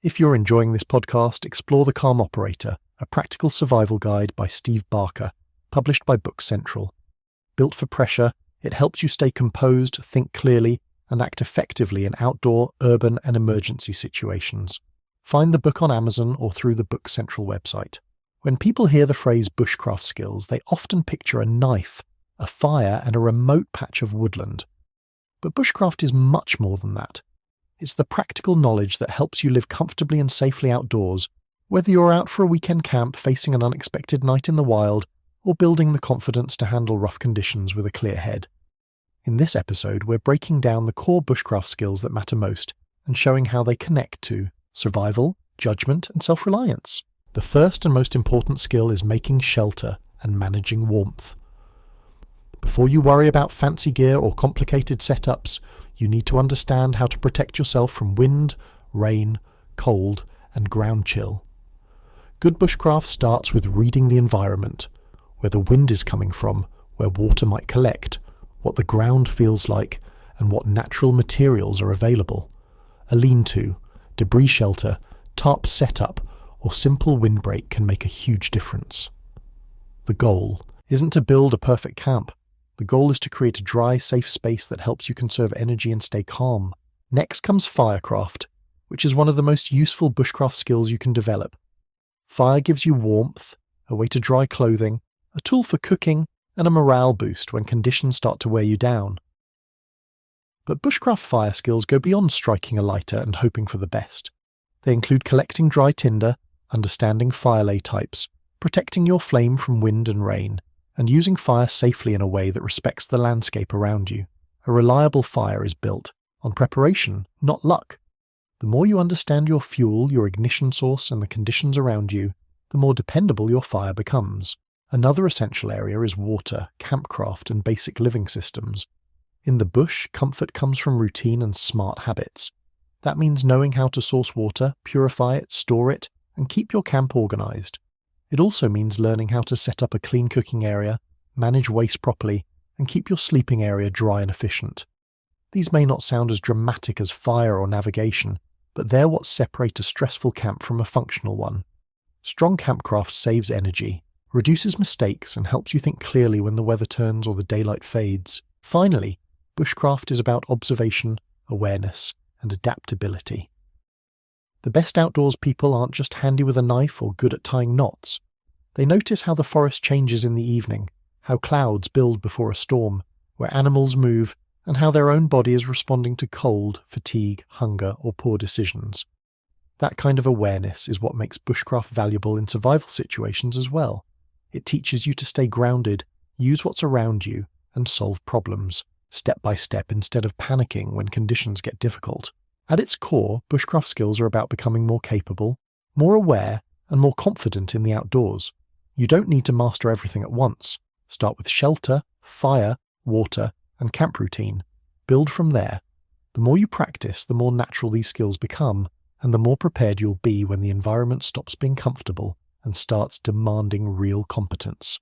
If you're enjoying this podcast, explore The Calm Operator, a practical survival guide by Steve Barker, published by Book Central. Built for pressure, it helps you stay composed, think clearly, and act effectively in outdoor, urban, and emergency situations. Find the book on Amazon or through the Book Central website. When people hear the phrase bushcraft skills, they often picture a knife, a fire, and a remote patch of woodland. But bushcraft is much more than that. It's the practical knowledge that helps you live comfortably and safely outdoors, whether you're out for a weekend camp facing an unexpected night in the wild, or building the confidence to handle rough conditions with a clear head. In this episode, we're breaking down the core bushcraft skills that matter most and showing how they connect to survival, judgement, and self-reliance. The first and most important skill is making shelter and managing warmth. Before you worry about fancy gear or complicated setups, you need to understand how to protect yourself from wind, rain, cold, and ground chill. Good bushcraft starts with reading the environment, where the wind is coming from, where water might collect, what the ground feels like, and what natural materials are available. A lean-to, debris shelter, tarp setup, or simple windbreak can make a huge difference. The goal isn't to build a perfect camp. The goal is to create a dry, safe space that helps you conserve energy and stay calm. Next comes firecraft, which is one of the most useful bushcraft skills you can develop. Fire gives you warmth, a way to dry clothing, a tool for cooking, and a morale boost when conditions start to wear you down. But bushcraft fire skills go beyond striking a lighter and hoping for the best. They include collecting dry tinder, understanding fire lay types, protecting your flame from wind and rain, and using fire safely in a way that respects the landscape around you. A reliable fire is built on preparation, not luck. The more you understand your fuel, your ignition source, and the conditions around you, the more dependable your fire becomes. Another essential area is water, campcraft, and basic living systems. In the bush, comfort comes from routine and smart habits. That means knowing how to source water, purify it, store it, and keep your camp organized. It also means learning how to set up a clean cooking area, manage waste properly, and keep your sleeping area dry and efficient. These may not sound as dramatic as fire or navigation, but they're what separate a stressful camp from a functional one. Strong campcraft saves energy, reduces mistakes, and helps you think clearly when the weather turns or the daylight fades. Finally, bushcraft is about observation, awareness, and adaptability. The best outdoors people aren't just handy with a knife or good at tying knots. They notice how the forest changes in the evening, how clouds build before a storm, where animals move, and how their own body is responding to cold, fatigue, hunger, or poor decisions. That kind of awareness is what makes bushcraft valuable in survival situations as well. It teaches you to stay grounded, use what's around you, and solve problems, step by step instead of panicking when conditions get difficult. At its core, bushcraft skills are about becoming more capable, more aware, and more confident in the outdoors. You don't need to master everything at once. Start with shelter, fire, water, and camp routine. Build from there. The more you practice, the more natural these skills become, and the more prepared you'll be when the environment stops being comfortable and starts demanding real competence.